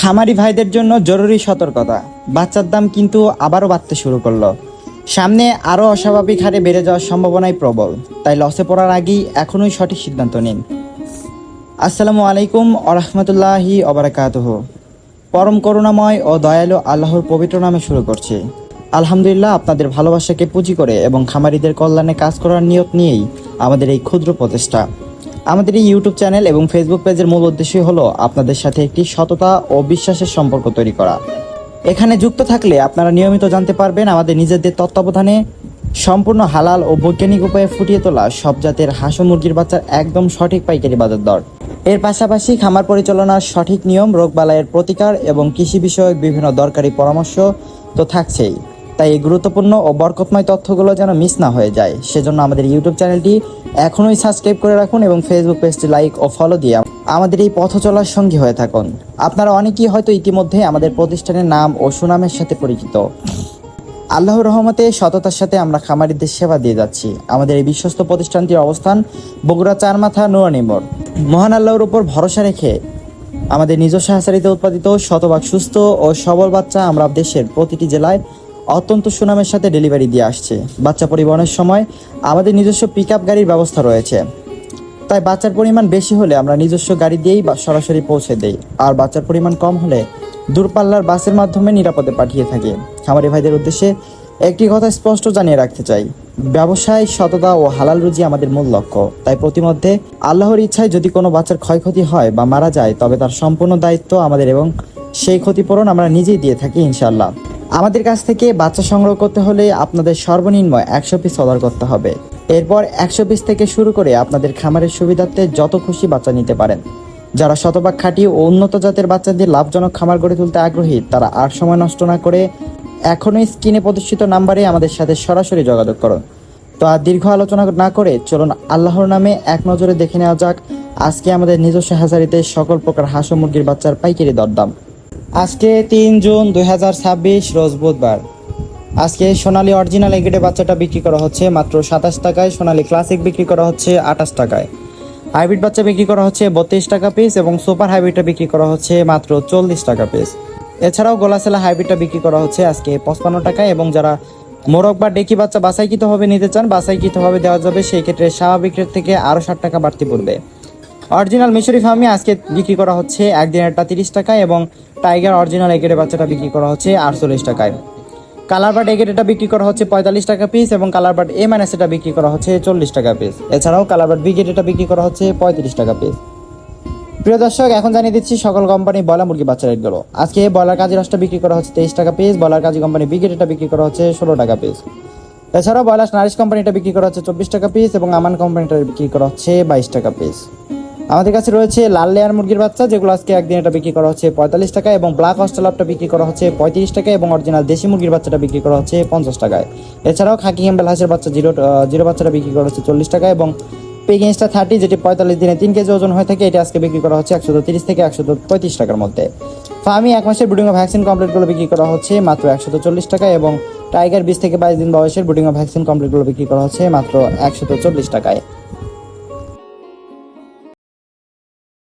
খামারি ভাইদের জন্য জরুরি সতর্কতা, বাচ্চার দাম কিন্তু আবারও বাড়তে শুরু করলো। সামনে আরও অস্বাভাবিক হারে বেড়ে যাওয়ার সম্ভাবনাই প্রবল, তাই লসে পড়ার আগেই এখনই সঠিক সিদ্ধান্ত নিন। আসসালামু আলাইকুম আরহামতুল্লাহি অবরাকাতুহ। পরম করুণাময় ও দয়ালু আল্লাহর পবিত্র নামে শুরু করছি। আলহামদুলিল্লাহ, আপনাদের ভালোবাসাকে পুঁজি করে এবং খামারিদের কল্যাণে কাজ করার নিয়ত নিয়েই আমাদের এই ক্ষুদ্র প্রচেষ্টা। আমাদের এই ইউটিউব চ্যানেল এবং ফেসবুক পেজের মূল উদ্দেশ্যই হলো আপনাদের সাথে একটি সততা ও বিশ্বাসের সম্পর্ক তৈরি করা। এখানে যুক্ত থাকলে আপনারা নিয়মিত জানতে পারবেন আমাদের নিজেদের তত্ত্বাবধানে সম্পূর্ণ হালাল ও বৈজ্ঞানিক উপায়ে ফুটিয়ে তোলা সব জাতের হাঁস ও মুরগির বাচ্চার একদম সঠিক পাইকারি বাজার দর। এর পাশাপাশি খামার পরিচালনার সঠিক নিয়ম, রোগবালাইয়ের প্রতিকার এবং কৃষি বিষয়ক বিভিন্ন দরকারি পরামর্শ তো থাকছেই। তাই এই গুরুত্বপূর্ণ ও বরকতময় তথ্যগুলো যেন মিস না হয়ে যায়, সেজন্য আমাদের ইউটিউব চ্যানেলটি এখনই সাবস্ক্রাইব করে রাখুন এবং ফেসবুক পেজটি লাইক ও ফলো দিয়ে আমাদের এই পথ চলার সঙ্গী হয়ে থাকুন। আপনারা অনেকেই হয়তো ইতিমধ্যে আমাদের প্রতিষ্ঠানের নাম ও সুনামের সাথে পরিচিত। আল্লাহর রহমতে সততার সাথে আমরা খামারিদের সেবা দিয়ে যাচ্ছি। আমাদের এই বিশ্বস্ত প্রতিষ্ঠানটির অবস্থান বগুড়া চারমাথা নুরানি মোড়। মহান আল্লাহর উপর ভরসা রেখে আমাদের নিজস্ব হ্যাচারিতে উৎপাদিত শতভাগ সুস্থ ও সবল বাচ্চা আমরা দেশের প্রতিটি জেলায় অত্যন্ত সুনামের সাথে ডেলিভারি দিয়ে আসছে। বাচ্চা পরিবহনের সময় আমাদের নিজস্ব পিকআপ গাড়ির ব্যবস্থা রয়েছে, তাই বাচ্চার পরিমাণ বেশি হলে আমরা নিজস্ব গাড়ি দিয়েই সরাসরি পৌঁছে দেই, আর বাচ্চার পরিমাণ কম হলে দূরপাল্লার বাসের মাধ্যমে নিরাপদে পাঠিয়ে থাকি। খামারি ভাইদের উদ্দেশ্যে একটি কথা স্পষ্ট জানিয়ে রাখতে চাই, ব্যবসায় সততা ও হালাল রুজি আমাদের মূল লক্ষ্য। তাই প্রতিমধ্যে আল্লাহর ইচ্ছায় যদি কোনো বাচ্চার ক্ষয়ক্ষতি হয় বা মারা যায়, তবে তার সম্পূর্ণ দায়িত্ব আমাদের এবং সেই ক্ষতিপূরণ আমরা নিজেই দিয়ে থাকি ইনশাআল্লাহ। আমাদের কাছ থেকে বাচ্চা সংগ্রহ করতে হলে আপনাদের সর্বনিম্ন 100 পিস অর্ডার করতে হবে। এরপর 100 পিস থেকে শুরু করে আপনাদের খামারের সুবিধার্থে যত খুশি বাচ্চা নিতে পারেন। যারা শতভাগ খাঁটি ও উন্নত জাতের বাচ্চাদের লাভজনক খামার গড়ে তুলতে আগ্রহী, তারা আর সময় নষ্ট না করে এখনই স্ক্রিনে প্রদর্শিত নাম্বারে আমাদের সাথে সরাসরি যোগাযোগ করুন। তো আর দীর্ঘ আলোচনা না করে চলুন আল্লাহর নামে এক নজরে দেখে নেওয়া যাক আজকে আমাদের নিজস্ব হ্যাচারিতে সকল প্রকার হাঁস ও মুরগির বাচ্চার পাইকারি দরদাম। আজকে 3 জুন 2026 রোজ বুধবার। আজকে সোনালী অরিজিনাল এগ্রেডের বাচ্চাটা বিক্রি করা হচ্ছে মাত্র 27 টাকায়, সোনালী ক্লাসিক বিক্রি করা হচ্ছে 28 টাকায়, হাইব্রিড বাচ্চা বিক্রি করা হচ্ছে 32 টাকা পিস এবং সুপার হাইব্রিডটা বিক্রি করা হচ্ছে মাত্র 40 টাকা পিস। এছাড়াও গোলাসেলা হাইব্রিডটা বিক্রি করা হচ্ছে আজকে 55 টাকায়, এবং যারা মোরগ বা ডেকি বাচ্চা বাছাইকৃতভাবে নিতে চান বাছাইকৃতভাবে দেওয়া যাবে, সেই ক্ষেত্রে স্বাভাবিক রেট থেকে আরও 60 টাকা বাড়তি পড়বে। অরিজিনাল মিশরি ফার্মি আজকে বিক্রি করা হচ্ছে একদিনেরটা 30 টাকায় এবং টাইগার অরিজিনাল এগের বাচ্চাটা বিক্রি করা হচ্ছে 48 টাকায়। কালার বার্ড এগের এটা বিক্রি করা হচ্ছে 45 টাকা পিস এবং কালার বার্ড এ মাইনাস এটা বিক্রি করা হচ্ছে 40 টাকা পিস। এছাড়াও কালার বার্ড বিগেট এটা বিক্রি করা হচ্ছে 35 টাকা পিস। প্রিয় দর্শক, এখন জানিয়ে দিচ্ছি সকল কোম্পানি ব্রয়লার মুরগি বাচ্চা রেটগুলো। আজকে ব্রয়লার কাজী রসটা বিক্রি করা হচ্ছে 23 টাকা পিস, ব্রয়লার কাজী কোম্পানি বিগেট এটা বিক্রি করা হচ্ছে 16 টাকা পিস। এছাড়াও ব্রয়লার নারিশ কোম্পানিটা বিক্রি করা হচ্ছে 24 টাকা পিস এবং আমান কোম্পানিটা বিক্রি করা হচ্ছে 22 টাকা পিস। আমাদের কাছে রয়েছে লাল লেয়ার মুরগির বাচ্চা, যেগুলো আজকে একদিন এটা বিক্রি করা হচ্ছে 45 টাকা এবং ব্ল্যাক অস্ট্রেলাপটা বিক্রি করা হচ্ছে 35 টাকা এবং অরিজিনাল দেশি মুরগির বাচ্চাটা বিক্রি করা হচ্ছে 50 টাকায়। এছাড়াও খাকি ক্যাম্বেল হাঁসের বাচ্চা জিরো বাচ্চাটা বিক্রি করা হচ্ছে 40 টাকা এবং পেগিংসটা 30, যেটি 45 দিনে 3 কেজি ওজন হয়ে থাকে, এটা আজকে বিক্রি করা হচ্ছে 130 থেকে 135 টাকার মধ্যে। ফার্মি 1 মাসের ব্রিডিং ও ভ্যাকসিন কমপ্লিটগুলো বিক্রি করা হচ্ছে মাত্র 140 টাকা এবং টাইগার 20 থেকে 22 দিন বয়সের ব্রিডিং ও ভ্যাকসিন কমপ্লিটগুলো বিক্রি করা হচ্ছে মাত্র 140 টাকায়।